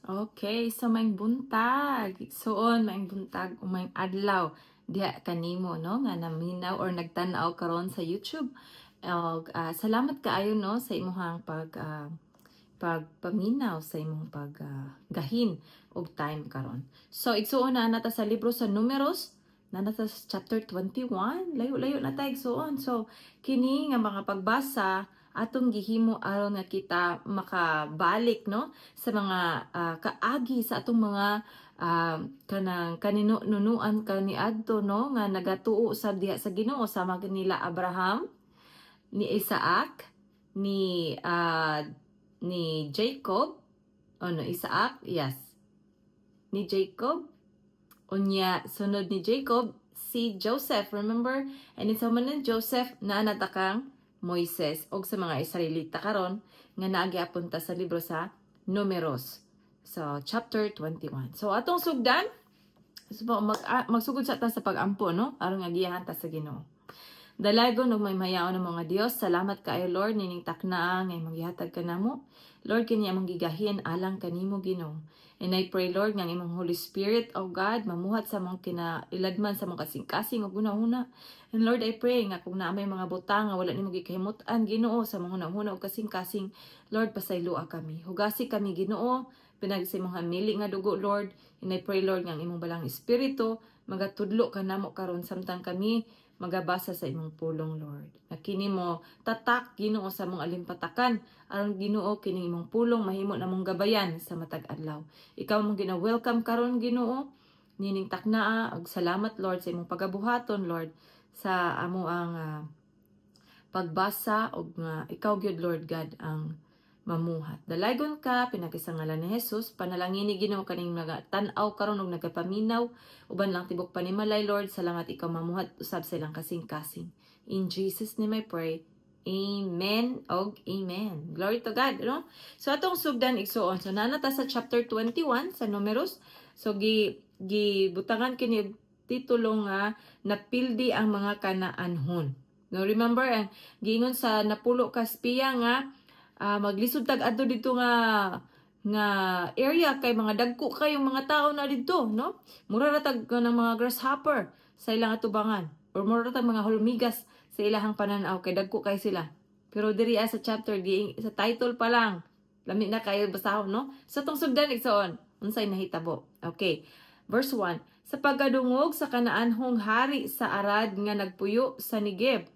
Okay, so maing buntag. Soon maing buntag o maing adlaw diha kanimo no nga naminaw or nagtan-aw karon sa YouTube. Og salamat kaayo no sa imong pagpaminaw sa imong gahin og time karon. So igsuon na nata sa libro sa Números na nata sa chapter 21. Layo-layo na ta igsuon. So kini nga mga pagbasa atong gihimo aron nga kita makabalik no sa mga kaagi sa atong mga kanang kaninunuan kaniadto no nga nagatuo sa diha sa Ginoo sama nila Abraham, ni Isaac, ni Jacob, Isaac, yes. Ni Jacob, unya sunod ni Jacob si Joseph, remember? And sa man Joseph na natakang Moises og sa mga Israelita karon nga naagiapon ta sa libro sa Números. So chapter 21. So atong sugdan magsugod sa ta sa pagampo no aron nga giyahan ta sa Ginoo. Dalagon og may mayaon ng mga Dios, salamat kaayo Lord nining taknaa nga maghihatag kanamo. Lord kini among gigahin alang kanimo Ginoo. And I pray Lord nga imong Holy Spirit oh God mamuhat sa among kinailadman sa among kasing-kasing ug una-una. And Lord I pray nga kung naa may mga butang nga wala nimo gikahimutan Ginoo sa mga una-una ug kasing-kasing, Lord pasayloa kami. Hugasi kami Ginoo pinagi sa imong hamili nga dugo Lord. And I pray Lord nga imong balang espiritu magatudlo kanamo karon samtang kami magabasa sa imong pulong, Lord. Na kini mo tatak Ginoo sa mong alimpatakan aron Ginoo kining imong pulong mahimo namong gabayan sa matag adlaw. Ikaw mong gina-welcome karon Ginoo nining taknaa ug salamat Lord sa imong pagabuhaton Lord sa amo ang pagbasa ug ikaw gyud Lord God ang mamuhat. Dalaygon ka pinakisa ngalan ni Jesus, panalangin ni Ginoo kaning tan-aw karon ug nagapaminaw uban lang tibok panimalay Lord, salamat ikaw mamuhat usab sa ilang kasing-kasing. In Jesus name I pray. Amen og amen. Glory to God, no? So atong sugdan igsuon. So nanata sa chapter 21 sa Números. So gibutangan kini titulo nga napildi ang mga Kanaanhon. No, remember ang giingon sa napulo ka espiya nga maglisod tag adto dito nga area kay mga dagko kayong mga tao na dito no mura ra tag ng mga grasshopper sa ilang atubangan or mura ra tag mga hulmigas sa ilahang pananaw kay dagko kay sila pero diri sa chapter sa title pa lang lami na kayo basahon no sa tong sugdan igsoon unsay nahitabo. Okay, verse 1, sa pagkadungog sa Kanaanhong hari sa Arad nga nagpuyo sa Negev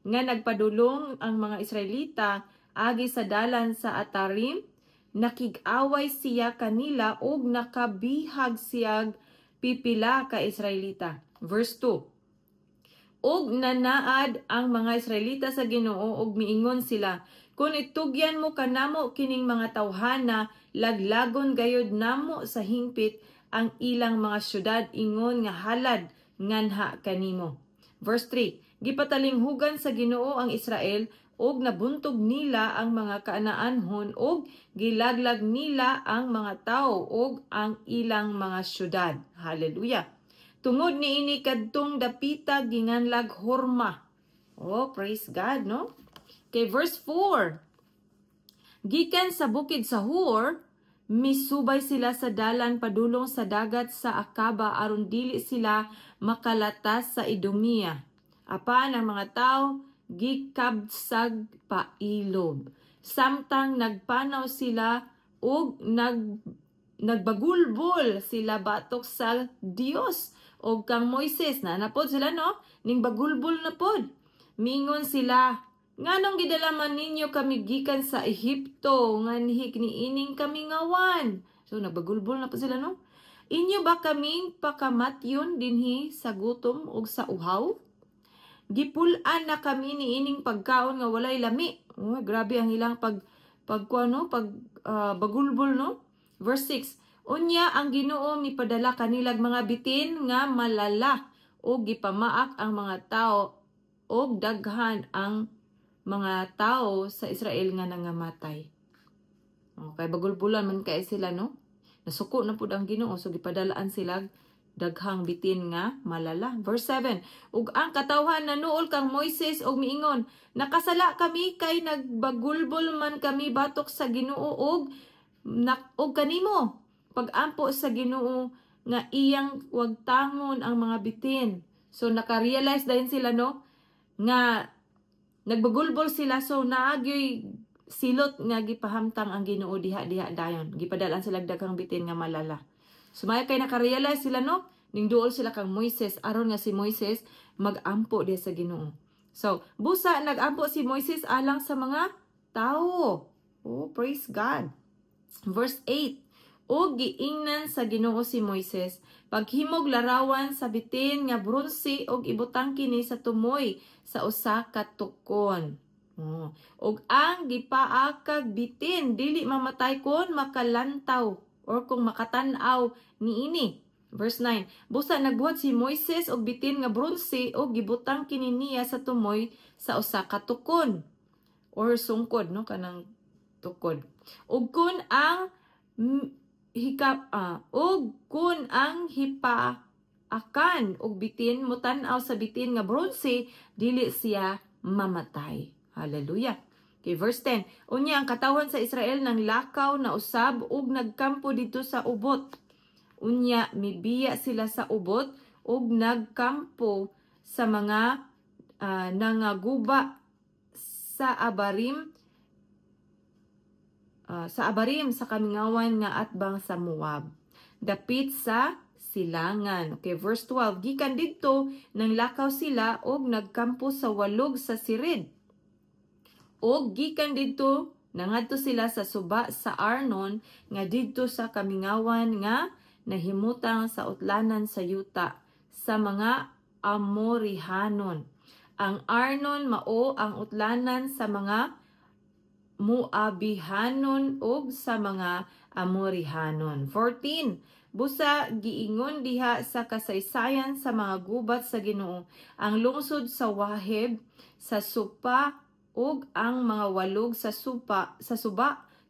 nga nagpadulong ang mga Israelita agi sa dalan sa Atarim, nakig-away siya kanila og nakabihag siyag pipila ka Israelita. Verse 2, og nanaad ang mga Israelita sa Ginoo og miingon sila, kung itugyan mo kanamo kining mga tawhana, laglagon gayud namo sa hingpit ang ilang mga syudad ingon nga halad nganha kanimo. Verse 3, gipatalinghugan sa Ginoo ang Israel og nabuntog nila ang mga Kanaanhon og gilaglag nila ang mga tao og ang ilang mga syudad. Hallelujah. Tungod niini kadtong dapita ginganlag Horma. Oh, praise God, no? Okay, verse 4. Gikan sa bukid sa Hor, misubay sila sa dalan padulong sa dagat sa Akaba aron dili sila makalatas sa Idumea. Apan ang mga tao gikabsag pailob. Samtang nagpanaw sila ug nagbagulbol sila batok sa Dios og kang Moises na napod sila no ning bagulbol na pod. Mingon sila, nganong gidalaman ninyo kami gikan sa Ehipto nganhi niining kami ngawan. So nagbagulbol na po sila no. Inyo ba kaming pakamatyon dinhi sa gutom ug sa uhaw? Gipulan na kami ni ining pagkaon nga walay lami. Oh, grabe ang ilang bagulbol no. Verse 6. Unya ang Ginoo mipadala kanilag mga bitin nga malala o gipamaak ang mga tao og daghan ang mga tao sa Israel nga nangamatay. Okay, bagulbulan man kay sila no. Nasuko na pud ang Ginoo so gipadalaan sila daghang bitin nga malala. Verse 7, ug ang katawhan nanuol kang Moises og miingon, nakasala kami kay nagbagulbol man kami batok sa Ginoo og kanimo. pag-ampo sa Ginoo nga iyang wagtangon ang mga bitin. So naka-realize din sila no nga nagbagulbol sila, so naagyoy silot nga gipahamtang ang Ginoo diha dayon. Gipadalan sila daghang bitin nga malala. Sumaya kay naka-realize sila no, ning duol sila kang Moises aron nga si Moises mag-ampo diha sa Ginoo. So busa nag-ampo si Moises alang sa mga tao. Oh, praise God. Verse 8. O giingnan sa Ginoo si Moises paghimog larawan sa bitin nga bronse og ibutang kini sa tumoy sa usa ka tukon. Og ang gipaakag bitin dili mamatay kon makalantaw or kung makatan-aw niini. Verse 9. Busa nagbuhat si Moises og bitin nga bronse og gibutang kini niya sa tumoy sa usa ka tukon or sungkod no kanang tukod. Og kun ang hipaakan og bitin mutan-aw sa bitin nga bronse dili siya mamatay. Hallelujah. Okay, verse 10. Unya ang katawan sa Israel nang lakaw na usab ug nagkampo dito sa ubot. Unya mibiya sila sa ubot ug nagkampo sa mga nangaguba sa Abarim sa kamingawan nga atbang sa Moab. Dapit sa silangan. Okay, verse 12. Gikan didto nang lakaw sila og nagkampo sa walog sa Sirid. Og gikan didto nangadto sila sa suba sa Arnon nga didto sa kamingawan nga nahimutang sa utlanan sa yuta sa mga Amorihanon. Ang Arnon mao ang utlanan sa mga Moabihanon ug sa mga Amorihanon. 14. Busa giingon diha sa kasaysayan sa mga gubat sa Ginoo ang lungsod sa Waheb sa Supa ug ang mga walog sa suba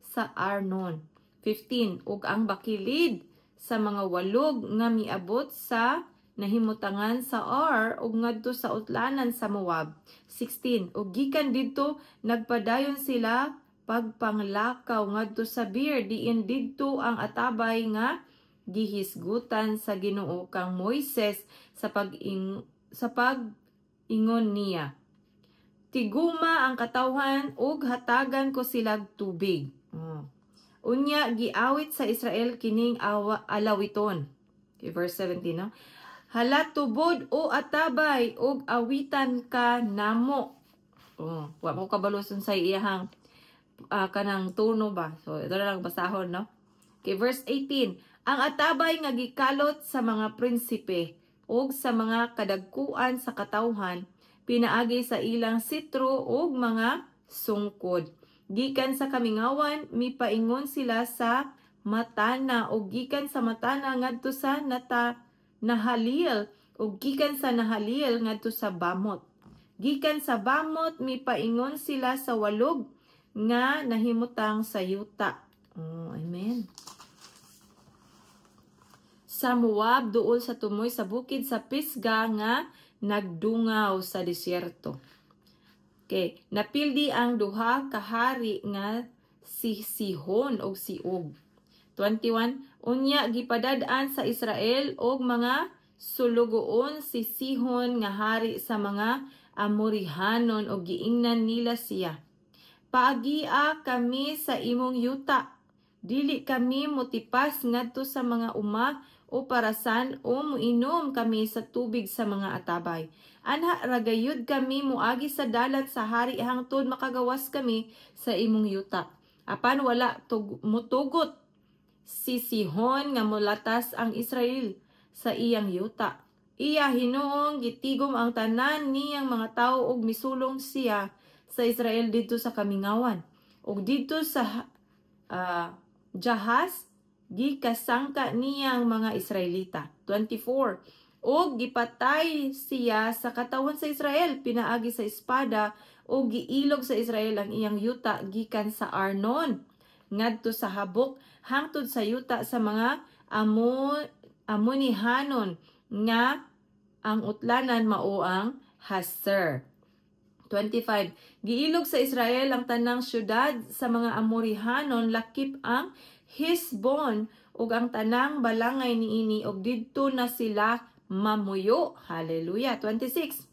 sa Arnon. 15. Ug ang bakilid sa mga walog nga miabot sa nahimutangan sa Ar ug ngadto sa utlanan sa Moab. 16. Ug gikan didto nagpadayon sila pagpanglakaw ngadto sa Bir diin didto ang atabay nga gihisgutan sa Ginoo kang Moises sa pag-ingon niya. Tiguma ang katawhan ug hatagan ko silag tubig. Unya giawit sa Israel kining alawiton. Okay, verse 17 no. Hala tubod o atabay og awitan ka namo. Wa mo kabaluson sa iyahang kanang tono ba. So ito na lang basahon no. Okay, verse 18. Ang atabay nga gikalot sa mga prinsipe og sa mga kadagkuan sa katawhan pinaagi sa ilang sitro og mga sungkod. Gikan sa kamingawan mipaingon sila sa Matana og gikan sa Matana ngadto sa Nahalil ug gikan sa Nahalil ngadto sa Bamot. Gikan sa Bamot mipaingon sila sa walog nga nahimutang sa yuta. Amen. Sa Moab duol sa tumoy sa bukid sa Pisga nga nagdungaw sa disyerto. Okay, napildi ang duha ka hari nga si Sihon og si Og. 21. Unya gipadad-an sa Israel og mga sulugoon si Sihon nga hari sa mga Amorihanon og giingnan nila siya. Paagia kami sa imong yuta. Dili kami motipas ngadto sa mga uma o parasan o muinom kami sa tubig sa mga atabay. Anha ragayud kami muagi sa dalan sa hari hangtod makagawas kami sa imong yuta. Apan wala mutugot si Sihon nga mulatas ang Israel sa iyang yuta. Iya hinuong gitigom ang tanan niyang mga tao og misulong siya sa Israel dito sa kamingawan. Og dito sa Jahaz gikasangka niyang mga Israelita. 24. O gipatay siya sa katawan sa Israel, pinaagi sa espada, o giilog sa Israel ang iyang yuta gikan sa Arnon ngadto sa Habok hangtod sa yuta sa mga Amonihanon nga ang utlanan mao ang Haser. 25. Giilog sa Israel ang tanang syudad sa mga Amorihanon lakip ang Hisbon ug ang tanang balangay niini ug didto na sila mamuyo. Hallelujah. 26.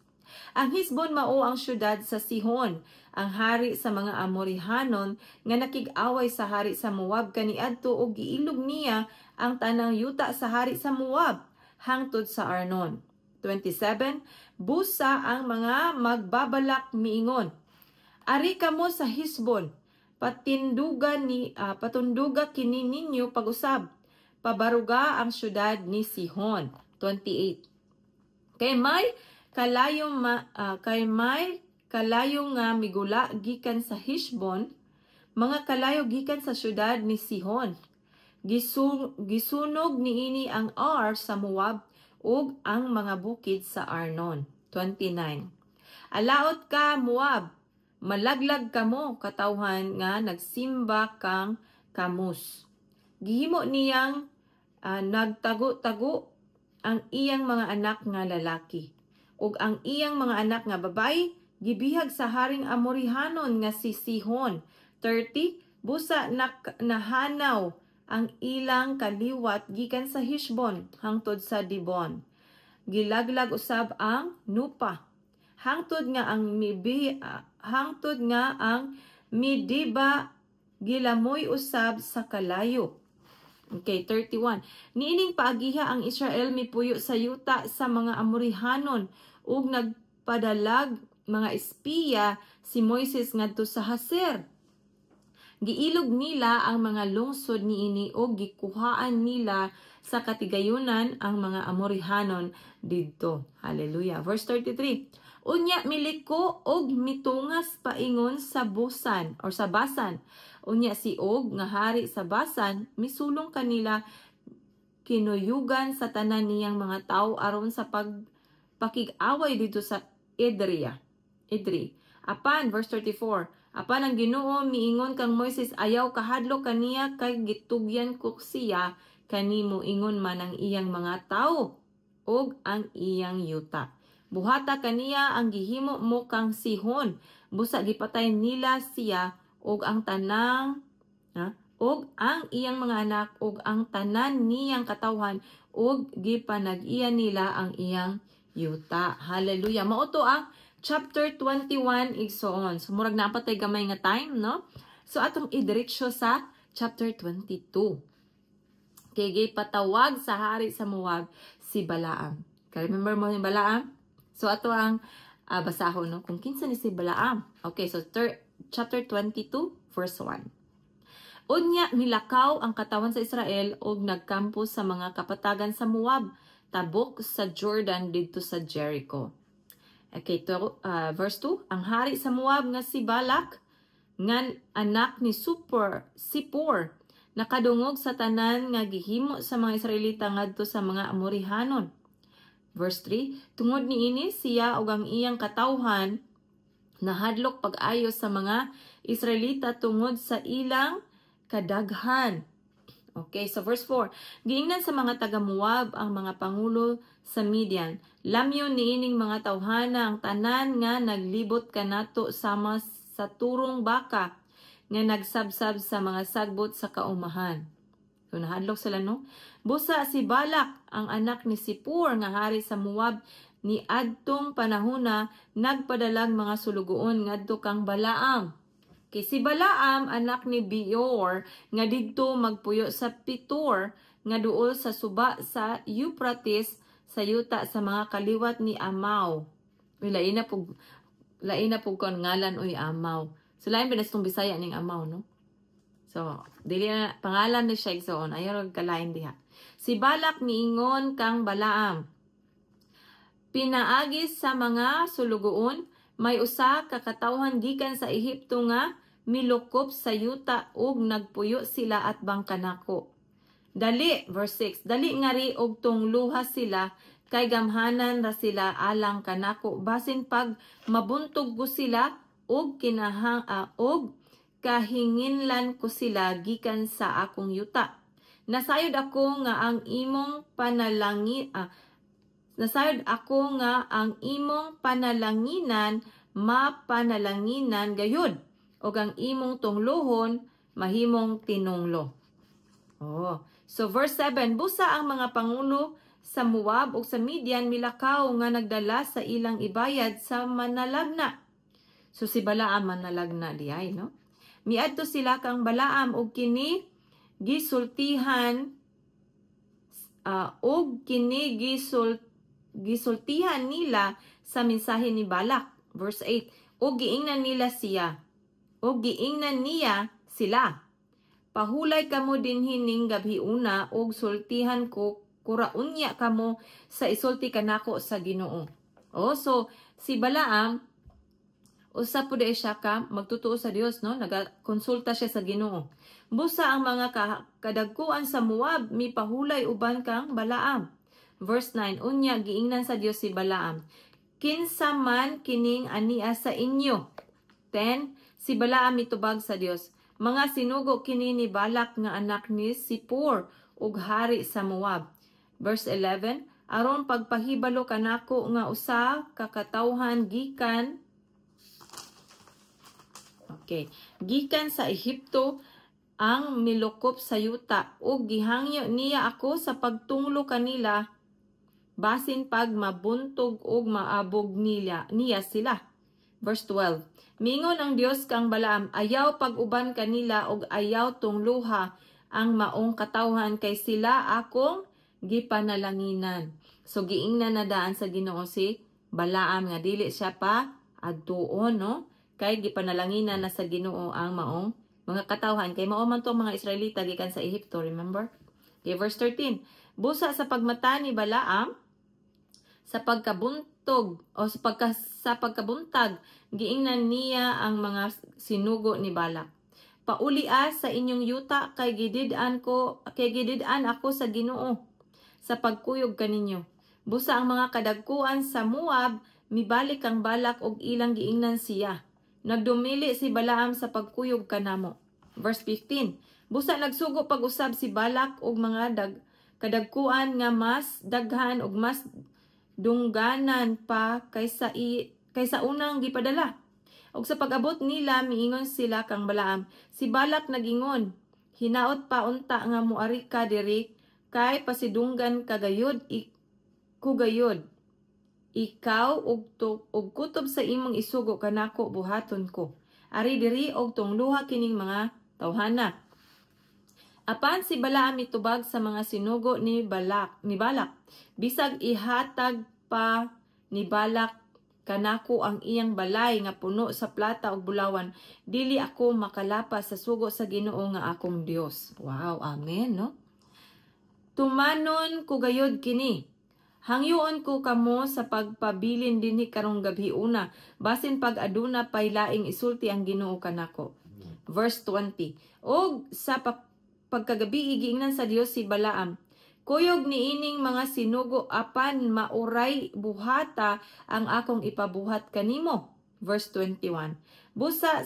Ang Hisbon mao ang syudad sa Sihon, ang hari sa mga Amorihanon nga nakig-away sa hari sa Moab kaniadto og giilog niya ang tanang yuta sa hari sa Moab hangtod sa Arnon. 27. Busa ang mga magbabalak miingon, ari kamo sa Hisbon, patunduga kini ninyo pag-usab, pabaruga ang syudad ni Sihon. 28. Kay may kalayo nga migula gikan sa Heshbon, mga kalayo gikan sa syudad ni Sihon. Gisunog niini ang Ar sa Moab ug ang mga bukid sa Arnon. 29. Alaot ka Moab, malaglag kamo katawhan nga nagsimba kang Kamus. Gihimo niyang nagtago-tago ang iyang mga anak nga lalaki ug ang iyang mga anak nga babae gibihag sa haring Amorihanon nga si Sihon. 30. Busa nahanaw ang ilang kaliwat gikan sa Heshbon hangtod sa Dibon. Gilaglag usab ang Nupa hangtod nga ang Midiba gilamoy usab sa kalayo. Okay, 31. Niining paagiha ang Israel mipuyo sa yuta sa mga Amorihanon ug nagpadalag mga espiya si Moises ngadto sa Haser. Giilog nila ang mga lungsod niini ug gikuhaan nila sa katigayunan ang mga Amorihanon didto. Hallelujah. Verse 33. Unya miliko og mitungas paingon sa Busan or sa Basan. Unya si Og nga hari sa Basan misulong kanila kinuyugan sa tanan niyang mga tawo aron sa pakig-away dito sa Idri. Apan verse 34. Apan ang Ginoo miingon kang Moises, ayaw kahadlo kaniya kay gitugyan ko siya kanimo ingon man ang iyang mga tawo og ang iyang yuta. Buhata kaniya ang gihimo mo kang Sihon, busa gipatay nila siya og ang tanang og ang iyang mga anak og ang tanan niyang katawhan og gipanag-iya nila ang iyang yuta. Hallelujah. Mao to ang chapter 21 igsoon. So murag napatay gamay nga time, no? So atong idiretso sa chapter 22. Kay gipatawag sa hari sa Moab si Balaam. Remember mo ni Balaam? So ato ang basahon, no? Kung kinsa ni si Balaam. Okay, so chapter 22 verse 1. Unya milakaw ang katawan sa Israel og nagkampo sa mga kapatagan sa Moab, tabok sa Jordan didto sa Jericho. Okay, verse 2. Ang hari sa Moab nga si Balak, nga anak ni Sipor, nakadungog sa tanan nga gihimo sa mga Israelita ngadto sa mga Amorihanon. Verse 3. Tungod niini siya ug ang iyang katawhan nahadlok pag-ayo sa mga Israelita tungod sa ilang kadaghan. Okay, so verse 4. Giingnan sa mga taga-Moab ang mga pangulo sa Midian. Lamyon niining mga tawhana ang tanan nga naglibot kanato sama sa turong baka nga nagsabsab sa mga sagbot sa kaumahan. So nahadlok sila, no? Busa si Balak, ang anak ni Sipor nga hari sa Moab, ni adtong panahona nagpadalag mga sulugoon ngadto kang Balaam. Kay si Balaam anak ni Beor nga didto magpuyo sa Pitor nga duol sa suba sa Euphrates sa yuta sa mga kaliwat ni Amaw. Lain na pug kon ngalan oy Amaw. So lain binastong Bisaya ning Amaw, no? So dili na pangalan ni siya igsoon, ayo kalain diha. Si Balak miingon kang Balaam, pinaagis sa mga sulugoon, may usa ka katawhan gikan sa Ehipto nga milukop sa yuta ug nagpuyo sila at bangkanako. Dali, verse 6, dali nga ri og tungluha sila kay gamhanan ra sila alang kanako basin pag mabuntog ko sila og kahinginlan ko sila gikan sa akong yuta. Nasayod ako nga ang imong panalanginan mapanalanginan gayud og ang imong tunglohon mahimong tinunglo. Oh, So verse 7, busa ang mga pangulo sa Moab ug sa Midian milakaw nga nagdala sa ilang ibayad sa manalagna. So si Balaam manalagna diay, no? Miadto sila kang Balaam ug kini gisultihan gisultihan nila sa mensahe ni Balak. Verse 8, ug giingnan niya sila. Pahulay kamo dinhi ning gabhiuna ug sultihan ko kuraunya kamo sa isulti kanako sa Ginoo. So si Balaam usa pud siya ka magtutuo sa Dios, no? Nagakonsulta siya sa Ginoo. Busa ang mga kadagkuan sa Moab mipahulay uban kang Balaam. Verse 9, unya giingnan sa Dios si Balaam, kinsa man kining ania sa inyo. 10, si Balaam mitubag sa Dios, mga sinugo kini ni Balak nga anak ni Sipor ug hari sa Moab. Verse 11, aron pagpahibalo kanako nga usa ka katawhan gikan sa Ehipto ang milukop sa yuta ug gihangyo niya ako sa pagtunglo kanila basin pag mabuntog ug maabog niya sila. Verse 12, mingon ang Dios kang Balaam, ayaw pag-uban kanila ug ayaw tungluha ang maong katawhan kay sila akong gipanalanginan. So giingnan na daan sa Ginoo si Balaam nga dili siya pa adtuon, no? Kay gipanalanginan na sa Ginoo ang maong mga katawhan kay mao man tong mga Israelita gikan sa Ehipto, remember? Okay, verse 13. Busa sa pagmata ni Balaam sa pagkabuntog o sa pagkabuntag giingnan niya ang mga sinugo ni Balak. Paulia sa inyong yuta kay gidid-an ako sa Ginoo sa pagkuyog kaninyo. Busa ang mga kadagkuan sa Moab mibalik ang Balak og ilang giingnan siya. Nagdumili si Balaam sa pagkuyog kanamo. Verse 15. Busa nagsugo pag-usab si Balak og mga kadagkuan nga mas daghan og mas dungganan pa kaysa unang gipadala. Og sa pag-abot nila miingon sila kang Balaam, si Balak nagingon, hinaot pa unta nga muari ka diri kay pasidunggan kagayod kugayod. Ikaw og kutob sa imong isugo kanako buhaton ko. Ari diri og tungluha kining mga tawhana. Apan si Balaam mitubag sa mga sinugo ni Balak. Bisag ihatag pa ni Balak kanako ang iyang balay nga puno sa plata ug bulawan, dili ako makalapas sa sugo sa Ginoo nga akong Dios. Wow, amen, no? Tumanon ko gayod kini. Hangyoon ko kamo sa pagpabilin dinhi karong gabhiuna, basin pag aduna pay laing isulti ang Ginoo kanako. Verse 20. Og sa pagkagabi giingnan sa Dios si Balaam, kuyog niining mga sinugo apan mauray buhata ang akong ipabuhat kanimo. Verse 21. Busa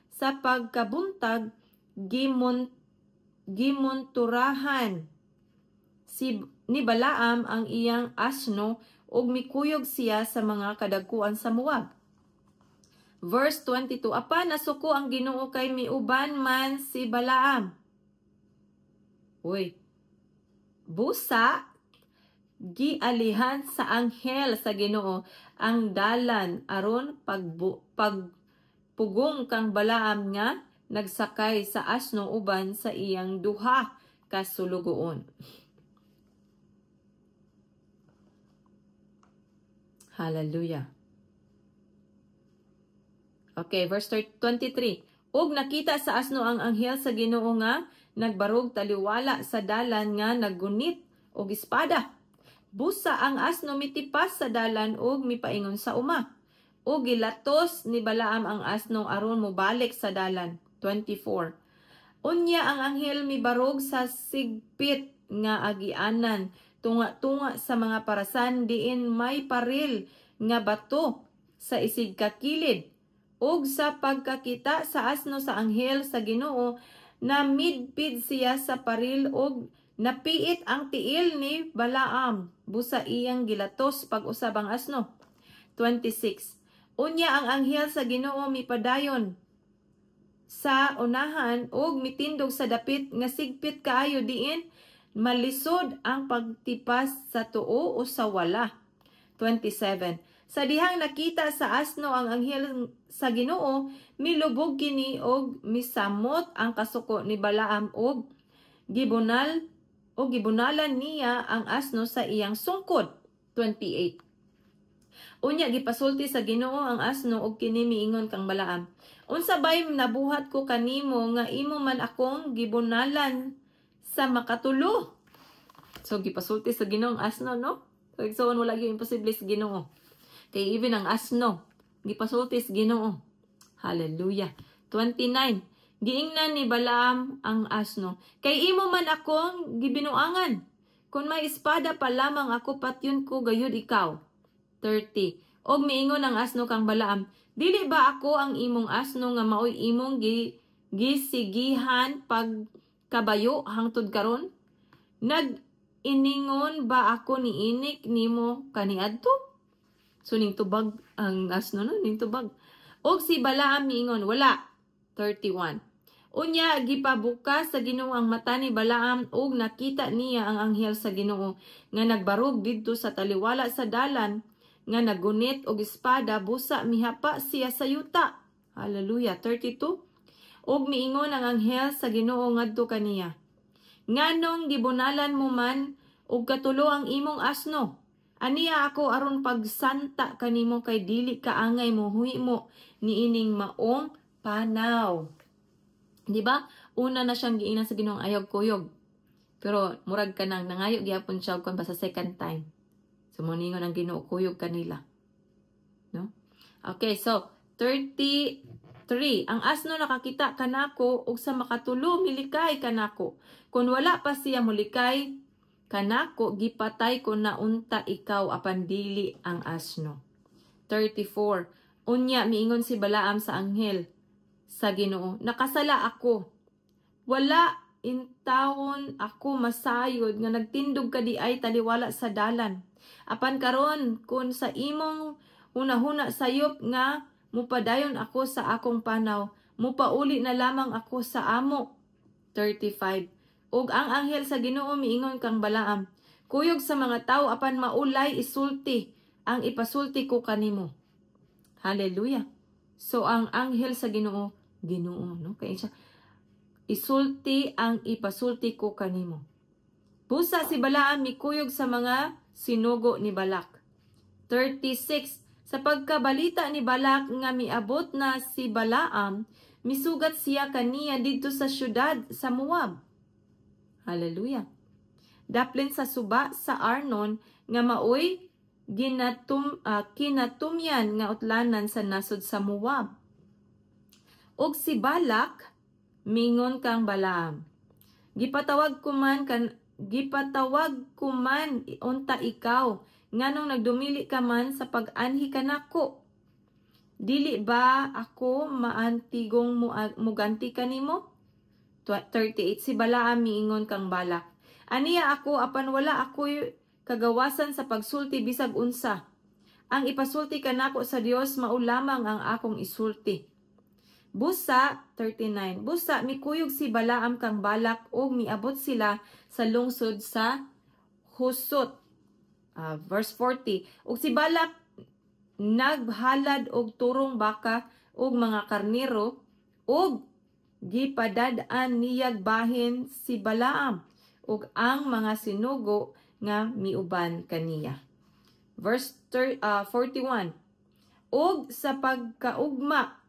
sa pagkabuntag gimonturahan ni Balaam ang iyang asno ug mikuyog siya sa mga kadagkuan sa Moab. Verse 22. Apan nasuko ang Ginoo kay miuban man si Balaam. Busa gialihan sa anghel sa Ginoo ang dalan aron pagpugong kang Balaam nga nagsakay sa asno uban sa iyang duha ka sulugoon. Hallelujah. Okay, verse 23. Og nakita sa asno ang anghel sa Ginoo nga nagbarog taliwala sa dalan nga naggunit og espada. Busa ang asno mitipas sa dalan og mipaingon sa uma. Og gilatos ni Balaam ang asno aron mobalik sa dalan. 24. Unya ang anghel mibarog sa sigpit nga agianan tunga-tunga sa mga parasan diin may paril nga bato sa isig kakilid. Og sa pagkakita sa asno sa anghel sa Ginoo, namidpid siya sa paril og napiit ang tiil ni Balaam. Busa iyang gilatos pag-usab ang asno. 26. Unya ang anghel sa Ginoo mipadayon sa unahan og mitindog sa dapit nga sigpit kaayo diin malisod ang pagtipas sa tuo o sa wala. 27. Sa dihang nakita sa asno ang anghel sa Ginoo, milubog kini og misamot ang kasuko ni Balaam og gibunalan niya ang asno sa iyang sungkod. 28. Unya gipasulti sa Ginoo ang asno og kini miingon kang Balaam, unsa bay nabuhat ko kanimo nga imo man akong gibunalan sa makatulo? So gipasulti sa Ginoo ang asno, no? So wala gyud imposible sa Ginoo. Kay even ang asno gipasulti sa Ginoo. Hallelujah. 29. Giingnan ni Balaam ang asno, kay imo man akong gibinuangan. Kung may espada pa lamang ako patyon ko gayud ikaw. 30. Og miingon ang asno kang Balaam, dili ba ako ang imong asno nga maoy imong gisigihan pag kabayo hangtod karon? Nag-iningon ba ako niinik nimo kaniadto? So ning tubag ang asno no, ning tubag. Og si Balaam miingon, wala. 31. Unya gipabukas sa Ginoo ang mata ni Balaam ug nakita niya ang anghel sa Ginoo nga nagbarog didto sa taliwala sa dalan nga nagunit og espada busa mihapa siya sa yuta. Hallelujah. 32. Og miingon ang anghel sa Ginoo ngadto kaniya, nganong gibunalan mo man og katulo ang imong asno? Aniya ako aron pagsanta kanimo kay dili kaangay mo huwi mo niining maong panaw. Di ba? Una na siyang giingnan sa Ginoo ayog kuyog. Pero murag ka nang nangayo gyapon siya kon ba sa second time. So moningon ang Ginoo kuyog kanila. No? Okay, so 33. Ang asno nakakita kanako ug sa makatulo milikay kanako. Kung wala pa siya mulikay kanako gipatay ko na unta ikaw apan dili ang asno. 34. Unya miingon si Balaam sa anghel sa Ginoo, nakasala ako. Wala intawon ako masayod nga nagtindog ka di ay taliwala sa dalan. Apan karon kun sa imong hunahuna sayop nga mupadayon ako sa akong panaw, mupauli na lamang ako sa amo. 35. Ug ang anghel sa Ginoo miingon kang Balaam, kuyog sa mga tao apan maulay isulti ang ipasulti ko kanimo. Hallelujah. So ang anghel sa Ginoo, no? Kaya siya, isulti ang ipasulti ko kanimo. Busa si Balaam mikuyog sa mga sinugo ni Balak. 36. Sa pagkabalita ni Balak nga miabot na si Balaam, misugat siya kaniya dito sa syudad sa Moab. Hallelujah. Daplin sa suba sa Arnon nga maoy kinatumyan nga utlanan sa nasod sa Moab. Og si Balak mingon kang Balaam, gipatawag ko man unta ikaw nganong nagdumili ka man sa pag-anhi kanako. Dili ba ako maantigong muganti kanimo? 38. Si Balaam miingon kang Balak, aniya ako apan wala ako kagawasan sa pagsulti bisag unsa. Ang ipasulti kanako sa Dios mao lamang ang akong isulti. Busa 39. Busa mikuyog si Balaam kang Balak og miabot sila sa lungsod sa Husot. Verse 40. Ug si Balak naghalad og turong baka og mga karnero og gipadad-an niyag bahin si Balaam ug ang mga sinugo nga miuban kaniya. Verse 41. Og sa pagkaugma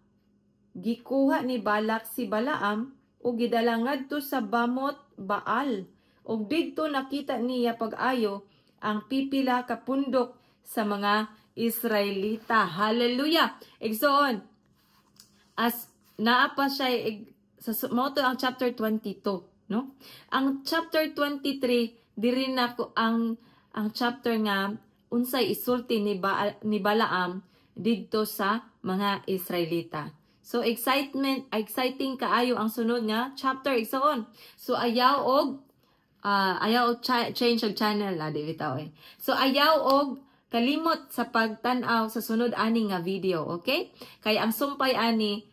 gikuha ni Balak si Balaam ug gidala ngadto sa Bamot Baal ug didto nakita niya pag-ayo ang pipila ka pundok sa mga Israelita. Hallelujah. Igsoon, as naa pa siya sa moto ang chapter 22, no? Ang chapter 23 diri na ko ang chapter nga unsay isulti ni Balaam didto sa mga Israelita. So exciting kaayo ang sunod nga chapter igsoon. So ayaw og change og channel di bitaw eh. So ayaw og kalimot sa pagtan-aw sa sunod ani nga video, okay? Kay ang sumpay ani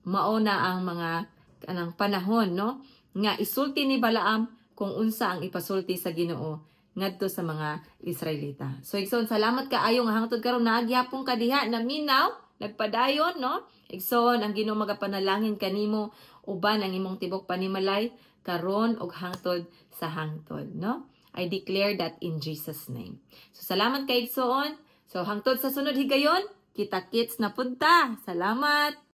mao na ang mga kanang panahon, no? Nga isulti ni Balaam kung unsa ang ipasulti sa Ginoo ngadto sa mga Israelita. So igsoon, salamat kaayo nga hangtod karon naagyapon ka diha na minaw, nagpadayon, no? Igsoon ang Ginoo magapanalangin kanimo uban ang imong tibok panimalay karon og hangtod sa hangtod, no? I declare that in Jesus name. So salamat kay igsoon. So hangtod sa sunod higayon, kita-kits na punta. Salamat.